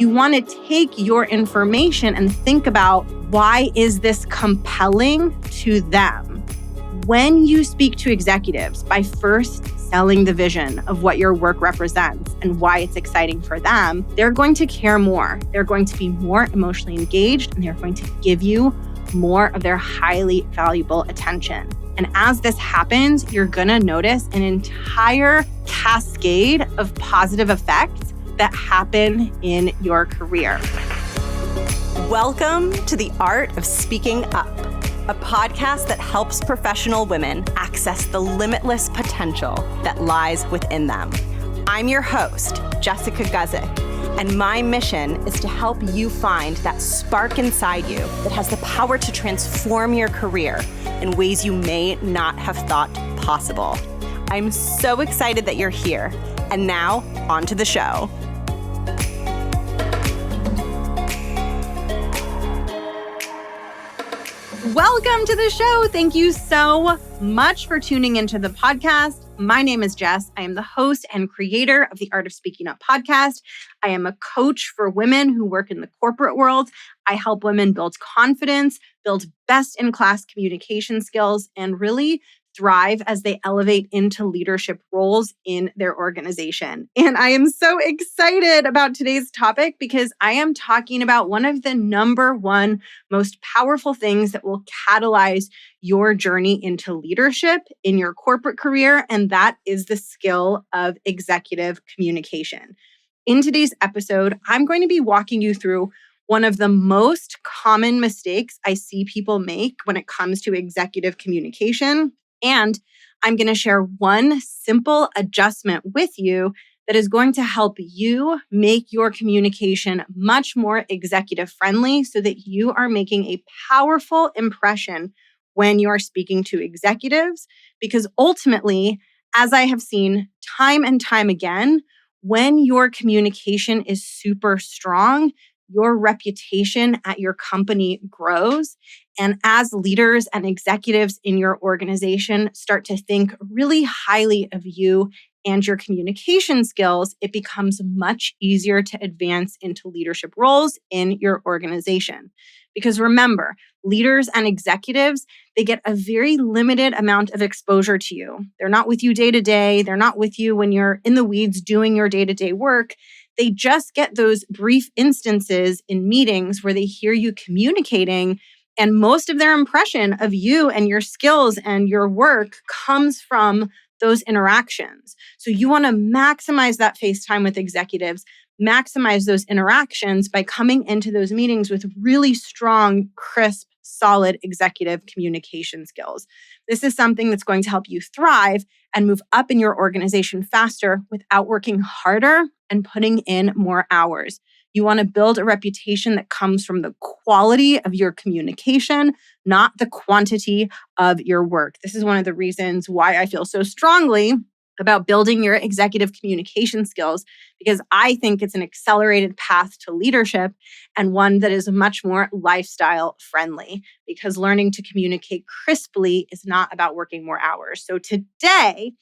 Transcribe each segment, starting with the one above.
You want to take your information and think about, why is this compelling to them? When you speak to executives by first selling the vision of what your work represents and why it's exciting for them, they're going to care more. They're going to be more emotionally engaged, and they're going to give you more of their highly valuable attention. And as this happens, you're going to notice an entire cascade of positive effects that happen in your career. Welcome to The Art of Speaking Up, a podcast that helps professional women access the limitless potential that lies within them. I'm your host, Jessica Guzik, and my mission is to help you find that spark inside you that has the power to transform your career in ways you may not have thought possible. I'm so excited that you're here. And now, on to the show. Welcome to the show. Thank you so much for tuning into the podcast. My name is Jess. I am the host and creator of the Art of Speaking Up podcast. I am a coach for women who work in the corporate world. I help women build confidence, build best-in-class communication skills, and really thrive as they elevate into leadership roles in their organization. And I am so excited about today's topic because I am talking about one of the number one most powerful things that will catalyze your journey into leadership in your corporate career, and that is the skill of executive communication. In today's episode, I'm going to be walking you through one of the most common mistakes I see people make when it comes to executive communication. And I'm going to share one simple adjustment with you that is going to help you make your communication much more executive friendly so that you are making a powerful impression when you are speaking to executives. Because ultimately, as I have seen time and time again, when your communication is super strong, your reputation at your company grows. And as leaders and executives in your organization start to think really highly of you and your communication skills, it becomes much easier to advance into leadership roles in your organization. Because remember, leaders and executives, they get a very limited amount of exposure to you. They're not with you day to day. They're not with you when you're in the weeds doing your day-to-day work. They just get those brief instances in meetings where they hear you communicating, and most of their impression of you and your skills and your work comes from those interactions. So you want to maximize that face time with executives, maximize those interactions by coming into those meetings with really strong, crisp, solid executive communication skills. This is something that's going to help you thrive and move up in your organization faster without working harder and putting in more hours. You want to build a reputation that comes from the quality of your communication, not the quantity of your work. This is one of the reasons why I feel so strongly about building your executive communication skills, because I think it's an accelerated path to leadership and one that is much more lifestyle friendly, because learning to communicate crisply is not about working more hours. So today,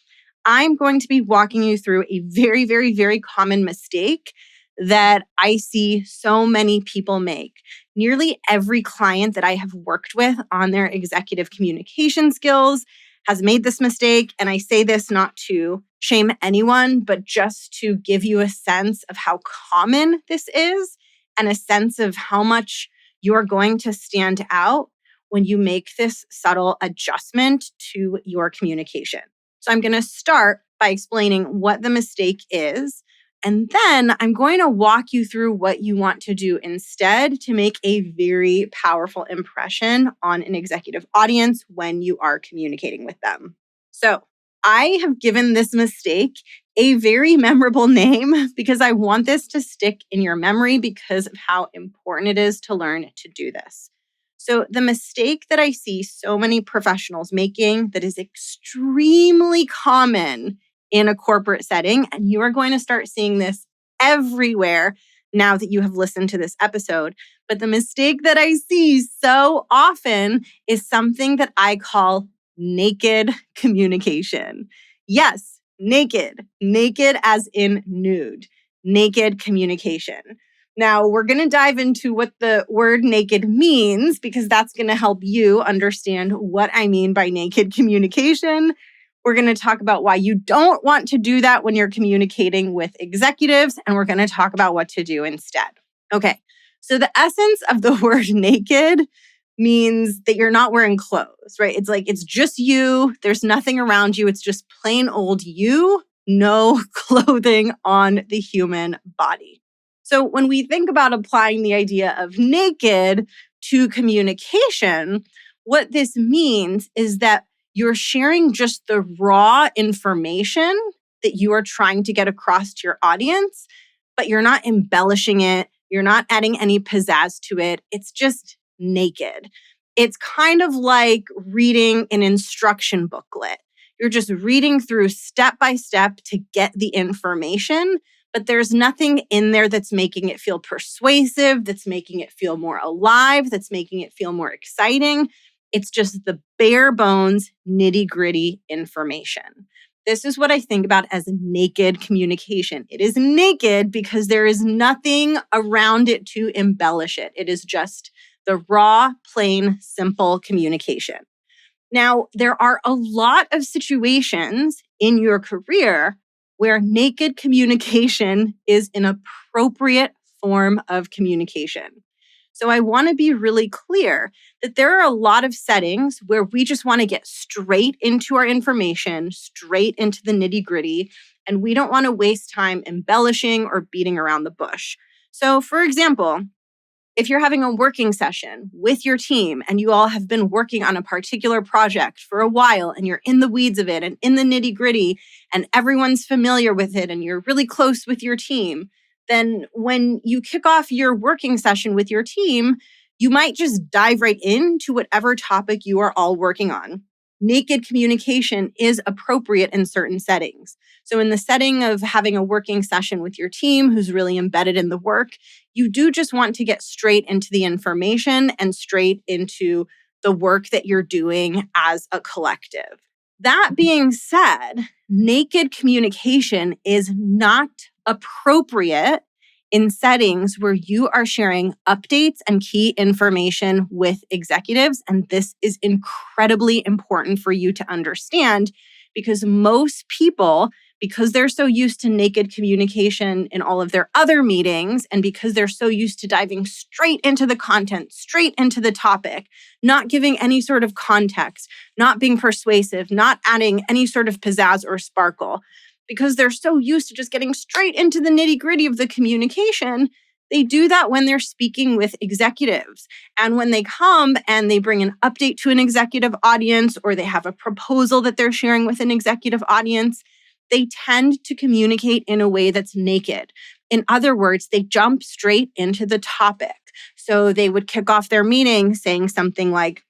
I'm going to be walking you through a very, very, very common mistake that I see so many people make. Nearly every client that I have worked with on their executive communication skills has made this mistake. And I say this not to shame anyone, but just to give you a sense of how common this is and a sense of how much you're going to stand out when you make this subtle adjustment to your communication. So I'm going to start by explaining what the mistake is. And then I'm going to walk you through what you want to do instead to make a very powerful impression on an executive audience when you are communicating with them. So I have given this mistake a very memorable name because I want this to stick in your memory because of how important it is to learn to do this. So the mistake that I see so many professionals making that is extremely common in a corporate setting, and you are going to start seeing this everywhere now that you have listened to this episode. But the mistake that I see so often is something that I call naked communication. Yes, naked as in nude, naked communication. Now, we're going to dive into what the word naked means because that's going to help you understand what I mean by naked communication. We're going to talk about why you don't want to do that when you're communicating with executives, and we're going to talk about what to do instead. Okay, so the essence of the word naked means that you're not wearing clothes, right? It's like it's just you. There's nothing around you. It's just plain old you, no clothing on the human body. So when we think about applying the idea of naked to communication, what this means is that you're sharing just the raw information that you are trying to get across to your audience, but you're not embellishing it. You're not adding any pizzazz to it. It's just naked. It's kind of like reading an instruction booklet. You're just reading through step by step to get the information, but there's nothing in there that's making it feel persuasive, that's making it feel more alive, that's making it feel more exciting. It's just the bare bones, nitty gritty information. This is what I think about as naked communication. It is naked because there is nothing around it to embellish it. It is just the raw, plain, simple communication. Now, there are a lot of situations in your career where naked communication is an appropriate form of communication. So I want to be really clear that there are a lot of settings where we just want to get straight into our information, straight into the nitty gritty, and we don't want to waste time embellishing or beating around the bush. So, for example, if you're having a working session with your team and you all have been working on a particular project for a while and you're in the weeds of it and in the nitty gritty and everyone's familiar with it and you're really close with your team, then when you kick off your working session with your team, you might just dive right into whatever topic you are all working on. Naked communication is appropriate in certain settings. So in the setting of having a working session with your team who's really embedded in the work, you do just want to get straight into the information and straight into the work that you're doing as a collective. That being said, naked communication is not appropriate in settings where you are sharing updates and key information with executives. And this is incredibly important for you to understand because most people, because they're so used to naked communication in all of their other meetings, and because they're so used to diving straight into the content, straight into the topic, not giving any sort of context, not being persuasive, not adding any sort of pizzazz or sparkle, because they're so used to just getting straight into the nitty-gritty of the communication, they do that when they're speaking with executives. And when they come and they bring an update to an executive audience, or they have a proposal that they're sharing with an executive audience, they tend to communicate in a way that's naked. In other words, they jump straight into the topic. So they would kick off their meeting saying something like,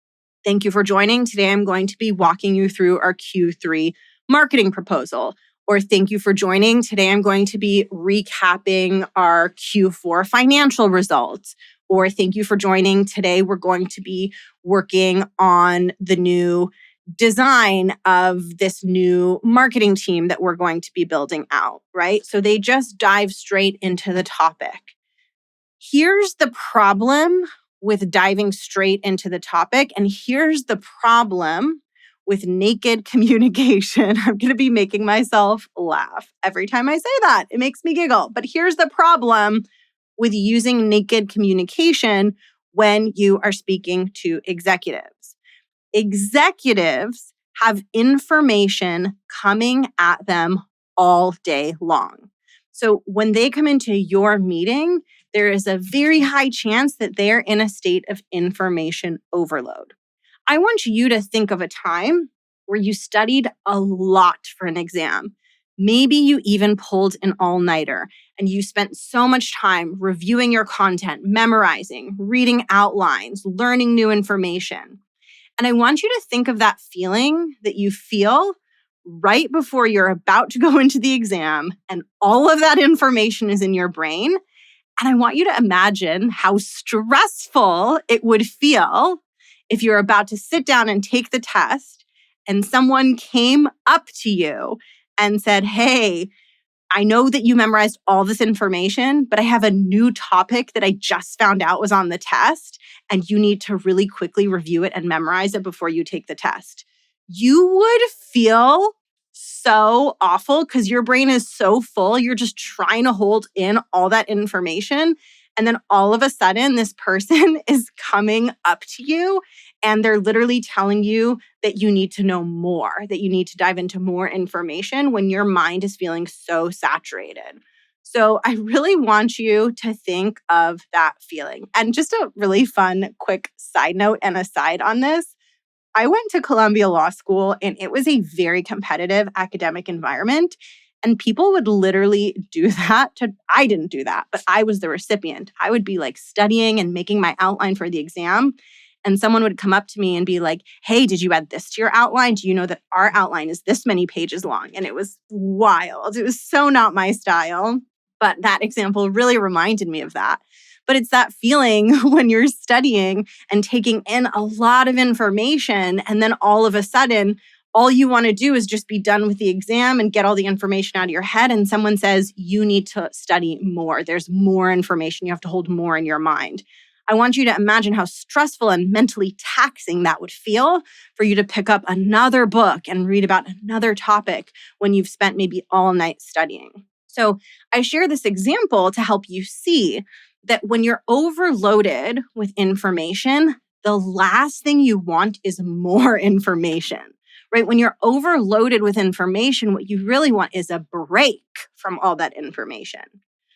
"Thank you for joining. Today I'm going to be walking you through our Q3 marketing proposal." Or "Thank you for joining. Today I'm going to be recapping our Q4 financial results." Or "Thank you for joining. Today we're going to be working on the new design of this new marketing team that we're going to be building out," right? So they just dive straight into the topic. Here's the problem with diving straight into the topic, and here's the problem with naked communication. I'm going to be making myself laugh every time I say that. It makes me giggle. But here's the problem with using naked communication when you are speaking to executives. Executives have information coming at them all day long. So when they come into your meeting, there is a very high chance that they're in a state of information overload. I want you to think of a time where you studied a lot for an exam. Maybe you even pulled an all-nighter and you spent so much time reviewing your content, memorizing, reading outlines, learning new information. And I want you to think of that feeling that you feel right before you're about to go into the exam and all of that information is in your brain. And I want you to imagine how stressful it would feel if you're about to sit down and take the test and someone came up to you and said, "Hey, I know that you memorized all this information, but I have a new topic that I just found out was on the test, and you need to really quickly review it and memorize it before you take the test. You would feel so awful because your brain is so full. You're just trying to hold in all that information. And then all of a sudden, this person is coming up to you and they're literally telling you that you need to know more, that you need to dive into more information when your mind is feeling so saturated. So I really want you to think of that feeling. And just a really fun, quick side note and aside on this. I went to Columbia Law School and it was a very competitive academic environment. And people would literally do that I didn't do that, but I was the recipient. I would be like studying and making my outline for the exam. And someone would come up to me and be like, hey, did you add this to your outline? Do you know that our outline is this many pages long? And it was wild. It was so not my style. But that example really reminded me of that. But it's that feeling when you're studying and taking in a lot of information, and then all of a sudden, all you want to do is just be done with the exam and get all the information out of your head. And someone says, you need to study more. There's more information. You have to hold more in your mind. I want you to imagine how stressful and mentally taxing that would feel for you to pick up another book and read about another topic when you've spent maybe all night studying. So I share this example to help you see that when you're overloaded with information, the last thing you want is more information, right? When you're overloaded with information, what you really want is a break from all that information.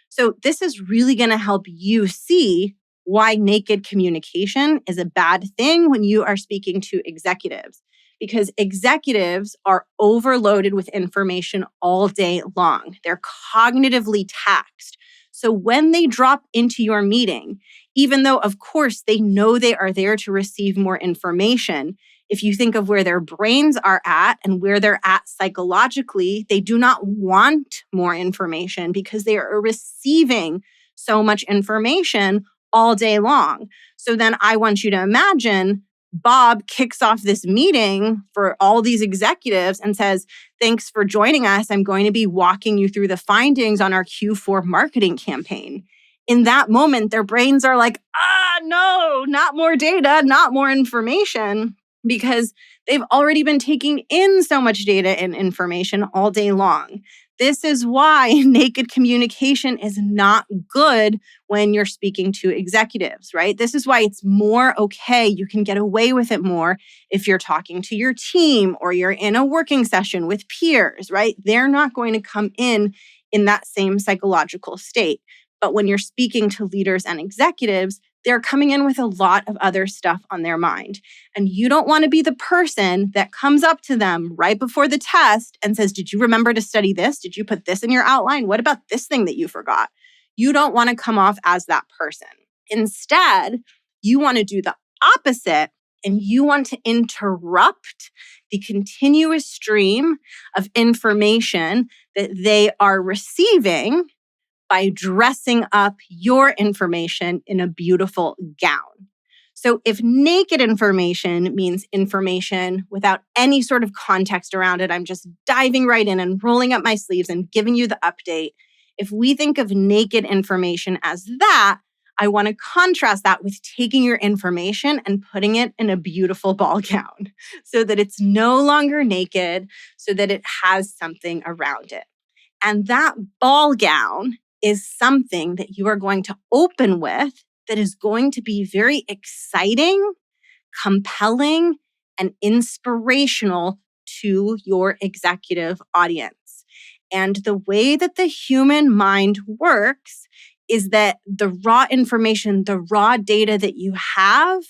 So this is really going to help you see why naked communication is a bad thing when you are speaking to executives, because executives are overloaded with information all day long. They're cognitively taxed. So when they drop into your meeting, even though, of course, they know they are there to receive more information, if you think of where their brains are at and where they're at psychologically, they do not want more information because they are receiving so much information all day long. So then I want you to imagine Bob kicks off this meeting for all these executives and says, thanks for joining us. I'm going to be walking you through the findings on our Q4 marketing campaign. In that moment, their brains are like, no, not more data, not more information, because they've already been taking in so much data and information all day long. This is why naked communication is not good when you're speaking to executives, right? This is why it's more okay. You can get away with it more if you're talking to your team or you're in a working session with peers, right? They're not going to come in that same psychological state. But when you're speaking to leaders and executives, they're coming in with a lot of other stuff on their mind. And you don't want to be the person that comes up to them right before the test and says, did you remember to study this? Did you put this in your outline? What about this thing that you forgot? You don't want to come off as that person. Instead, you want to do the opposite, and you want to interrupt the continuous stream of information that they are receiving by dressing up your information in a beautiful gown. So if naked information means information without any sort of context around it, I'm just diving right in and rolling up my sleeves and giving you the update. If we think of naked information as that, I want to contrast that with taking your information and putting it in a beautiful ball gown so that it's no longer naked, so that it has something around it. And that ball gown is something that you are going to open with that is going to be very exciting, compelling, and inspirational to your executive audience. And the way that the human mind works is that the raw information, the raw data that you have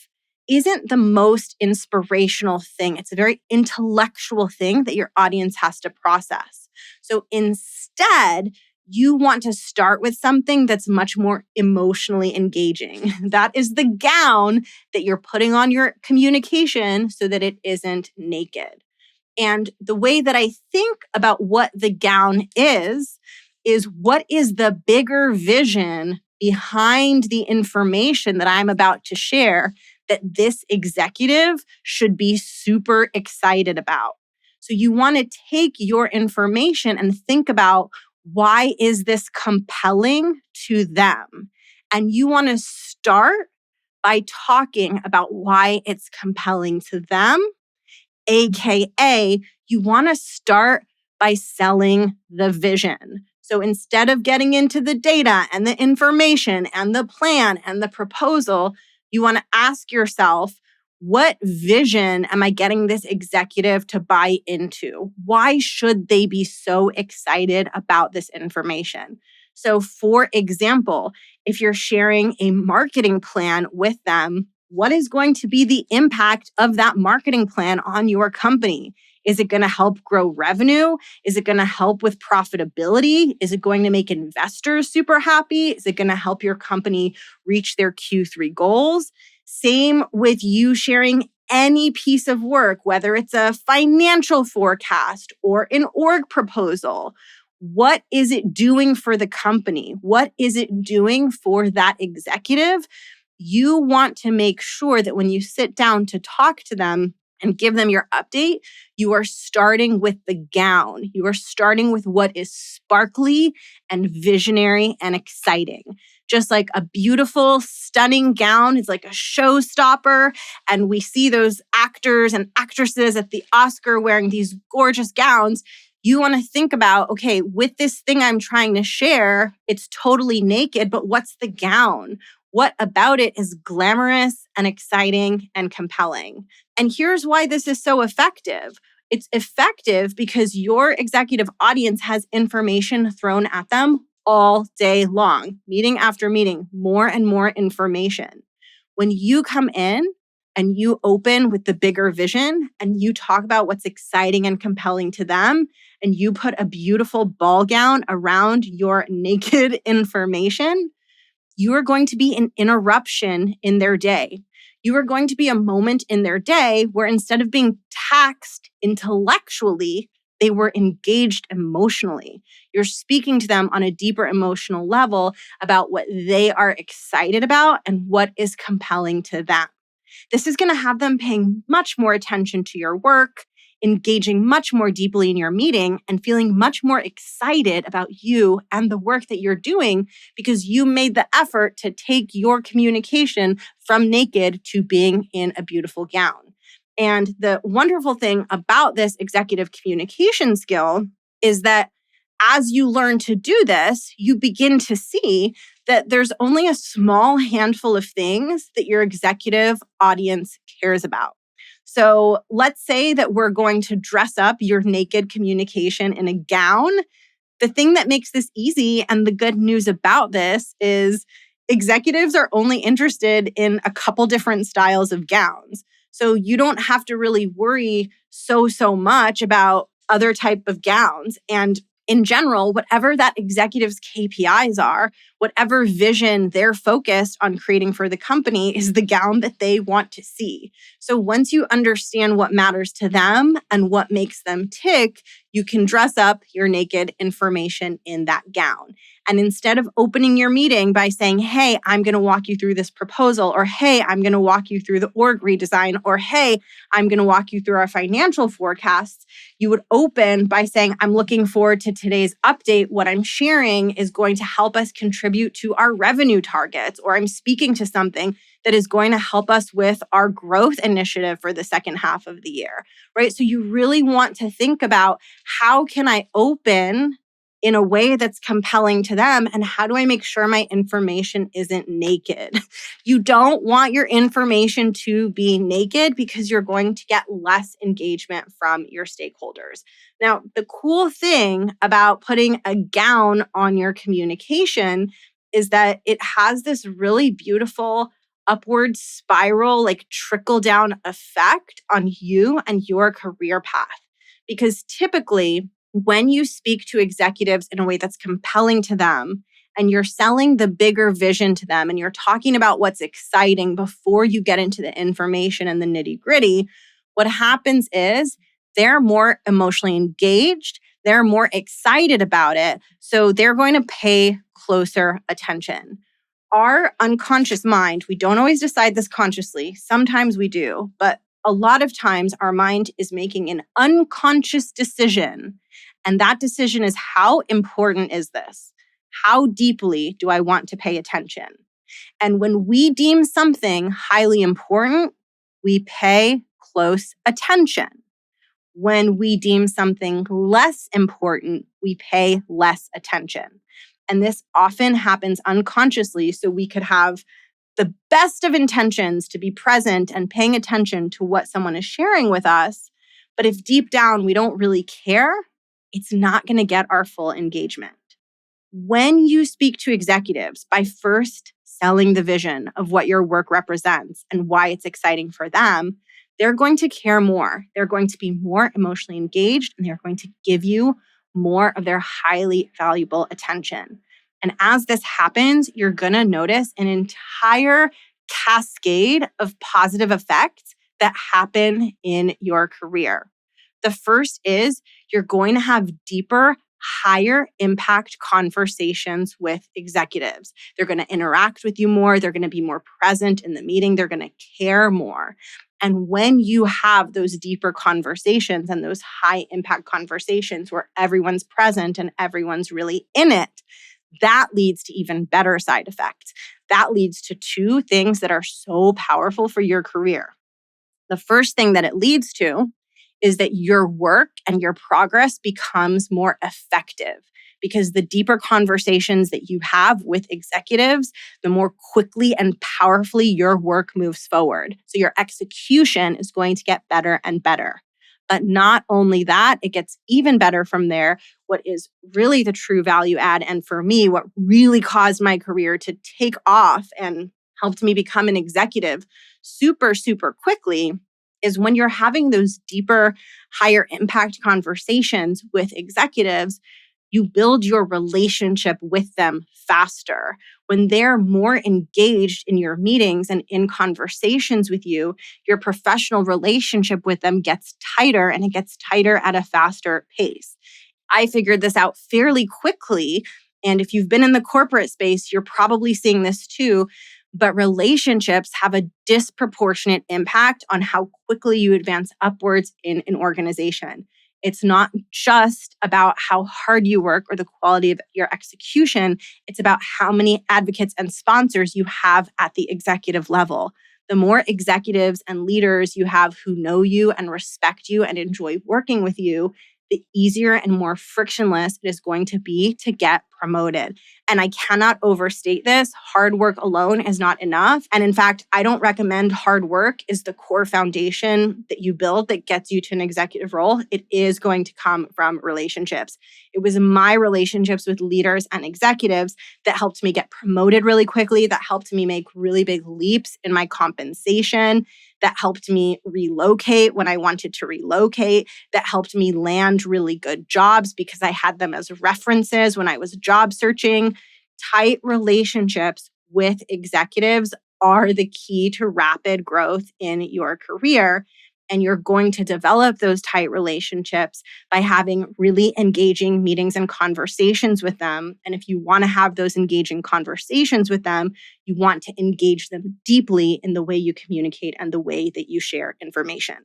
isn't the most inspirational thing. It's a very intellectual thing that your audience has to process. So instead, you want to start with something that's much more emotionally engaging. That is the gown that you're putting on your communication so that it isn't naked. And the way that I think about what the gown is what is the bigger vision behind the information that I'm about to share that this executive should be super excited about. So you want to take your information and think about Why is this compelling to them? And you want to start by talking about why it's compelling to them, AKA, you want to start by selling the vision. So instead of getting into the data and the information and the plan and the proposal, you want to ask yourself, what vision am I getting this executive to buy into? Why should they be so excited about this information? So, for example, if you're sharing a marketing plan with them, what is going to be the impact of that marketing plan on your company? Is it going to help grow revenue? Is it going to help with profitability? Is it going to make investors super happy? Is it going to help your company reach their Q3 goals? Same with you sharing any piece of work, whether it's a financial forecast or an org proposal. What is it doing for the company? What is it doing for that executive? You want to make sure that when you sit down to talk to them and give them your update, you are starting with the gown. You are starting with what is sparkly and visionary and exciting. Just like a beautiful, stunning gown is like a showstopper. And we see those actors and actresses at the Oscar wearing these gorgeous gowns. You want to think about, okay, with this thing I'm trying to share, it's totally naked, but what's the gown? What about it is glamorous and exciting and compelling? And here's why this is so effective. It's effective because your executive audience has information thrown at them all day long, meeting after meeting, more and more information. When you come in and you open with the bigger vision and you talk about what's exciting and compelling to them, and you put a beautiful ball gown around your naked information, you are going to be an interruption in their day. You are going to be a moment in their day where instead of being taxed intellectually, they were engaged emotionally. You're speaking to them on a deeper emotional level about what they are excited about and what is compelling to them. This is going to have them paying much more attention to your work, engaging much more deeply in your meeting, and feeling much more excited about you and the work that you're doing because you made the effort to take your communication from naked to being in a beautiful gown. And the wonderful thing about this executive communication skill is that as you learn to do this, you begin to see that there's only a small handful of things that your executive audience cares about. So let's say that we're going to dress up your naked communication in a gown. The thing that makes this easy and the good news about this is executives are only interested in a couple different styles of gowns. So you don't have to really worry so much about other type of gowns. And in general, whatever that executive's KPIs are, whatever vision they're focused on creating for the company is the gown that they want to see. So once you understand what matters to them and what makes them tick, you can dress up your naked information in that gown. And instead of opening your meeting by saying, hey, I'm going to walk you through this proposal, or hey, I'm going to walk you through the org redesign, or hey, I'm going to walk you through our financial forecasts, you would open by saying, I'm looking forward to today's update. What I'm sharing is going to help us contribute to our revenue targets, or I'm speaking to something that is going to help us with our growth initiative for the second half of the year, right? So you really want to think about how can I open in a way that's compelling to them, and how do I make sure my information isn't naked? You don't want your information to be naked because you're going to get less engagement from your stakeholders. Now, the cool thing about putting a gown on your communication is that it has this really beautiful upward spiral, like trickle down effect on you and your career path. Because typically, when you speak to executives in a way that's compelling to them, and you're selling the bigger vision to them, and you're talking about what's exciting before you get into the information and the nitty gritty, what happens is they're more emotionally engaged, they're more excited about it, so they're going to pay closer attention. Our unconscious mind, we don't always decide this consciously, sometimes we do, but a lot of times our mind is making an unconscious decision And that decision is, how important is this? How deeply do I want to pay attention? And when we deem something highly important, we pay close attention. When we deem something less important, we pay less attention. And this often happens unconsciously, so we could have the best of intentions to be present and paying attention to what someone is sharing with us. But if deep down we don't really care, it's not going to get our full engagement. When you speak to executives by first selling the vision of what your work represents and why it's exciting for them, they're going to care more. They're going to be more emotionally engaged, and they're going to give you more of their highly valuable attention. And as this happens, you're going to notice an entire cascade of positive effects that happen in your career. The first is you're going to have deeper, higher impact conversations with executives. They're going to interact with you more. They're going to be more present in the meeting. They're going to care more. And when you have those deeper conversations and those high impact conversations where everyone's present and everyone's really in it, that leads to even better side effects. That leads to two things that are so powerful for your career. The first thing that it leads to is that your work and your progress becomes more effective, because the deeper conversations that you have with executives, the more quickly and powerfully your work moves forward. So your execution is going to get better and better. But not only that, it gets even better from there. What is really the true value add, and for me, what really caused my career to take off and helped me become an executive super, super quickly, is when you're having those deeper, higher impact conversations with executives, you build your relationship with them faster. When they're more engaged in your meetings and in conversations with you, your professional relationship with them gets tighter, and it gets tighter at a faster pace. I figured this out fairly quickly. And if you've been in the corporate space, you're probably seeing this too. But relationships have a disproportionate impact on how quickly you advance upwards in an organization. It's not just about how hard you work or the quality of your execution. It's about how many advocates and sponsors you have at the executive level. The more executives and leaders you have who know you and respect you and enjoy working with you, the easier and more frictionless it is going to be to get promoted. And I cannot overstate this. Hard work alone is not enough. And in fact, I don't recommend hard work is the core foundation that you build that gets you to an executive role. It is going to come from relationships. It was my relationships with leaders and executives that helped me get promoted really quickly, that helped me make really big leaps in my compensation, that helped me relocate when I wanted to relocate, that helped me land really good jobs because I had them as references when I was job searching. Tight relationships with executives are the key to rapid growth in your career. And you're going to develop those tight relationships by having really engaging meetings and conversations with them. And if you want to have those engaging conversations with them, you want to engage them deeply in the way you communicate and the way that you share information.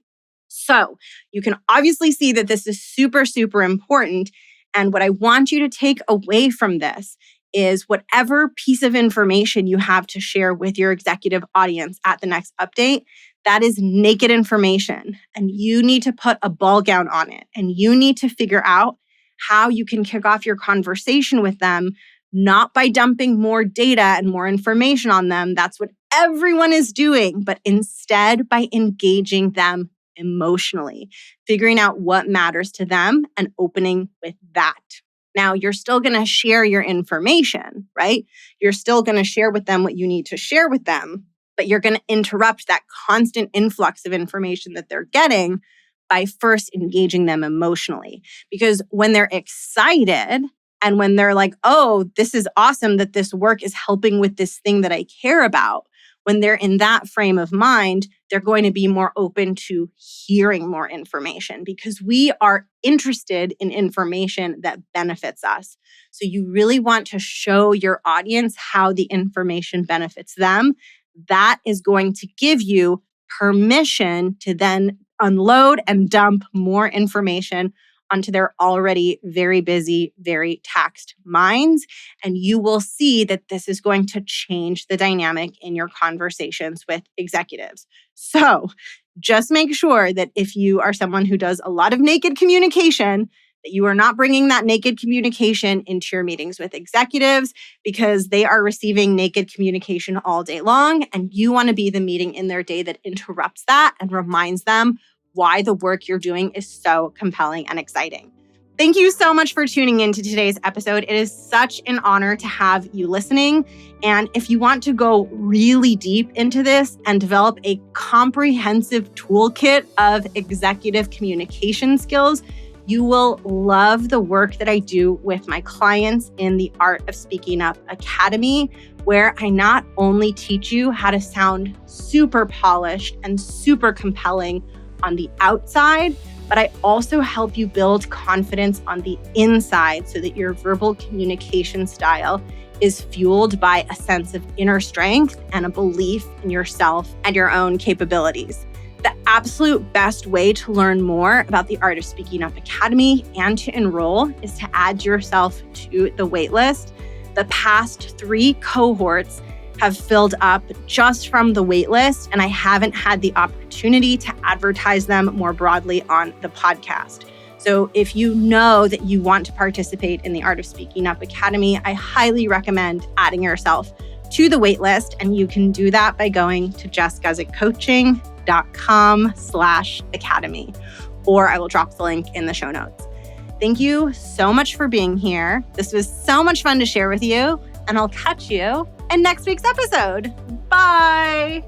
So you can obviously see that this is super, super important. And what I want you to take away from this is whatever piece of information you have to share with your executive audience at the next update, that is naked information. And you need to put a ball gown on it. And you need to figure out how you can kick off your conversation with them, not by dumping more data and more information on them. That's what everyone is doing, but instead by engaging them emotionally, figuring out what matters to them and opening with that. Now, you're still going to share your information, right? You're still going to share with them what you need to share with them, but you're going to interrupt that constant influx of information that they're getting by first engaging them emotionally. Because when they're excited and when they're like, oh, this is awesome that this work is helping with this thing that I care about, when they're in that frame of mind, they're going to be more open to hearing more information because we are interested in information that benefits us. So you really want to show your audience how the information benefits them. That is going to give you permission to then unload and dump more information onto their already very busy, very taxed minds. And you will see that this is going to change the dynamic in your conversations with executives. So just make sure that if you are someone who does a lot of naked communication, that you are not bringing that naked communication into your meetings with executives, because they are receiving naked communication all day long. And you want to be the meeting in their day that interrupts that and reminds them why the work you're doing is so compelling and exciting. Thank you so much for tuning into today's episode. It is such an honor to have you listening. And if you want to go really deep into this and develop a comprehensive toolkit of executive communication skills, you will love the work that I do with my clients in the Art of Speaking Up Academy, where I not only teach you how to sound super polished and super compelling on the outside, but I also help you build confidence on the inside so that your verbal communication style is fueled by a sense of inner strength and a belief in yourself and your own capabilities. The absolute best way to learn more about the Art of Speaking Up Academy and to enroll is to add yourself to the waitlist. The past 3 cohorts have filled up just from the waitlist, and I haven't had the opportunity to advertise them more broadly on the podcast. So if you know that you want to participate in the Art of Speaking Up Academy, I highly recommend adding yourself to the waitlist, and you can do that by going to jessguzikcoaching.com/academy, or I will drop the link in the show notes. Thank you so much for being here. This was so much fun to share with you, and I'll catch you in next week's episode. Bye.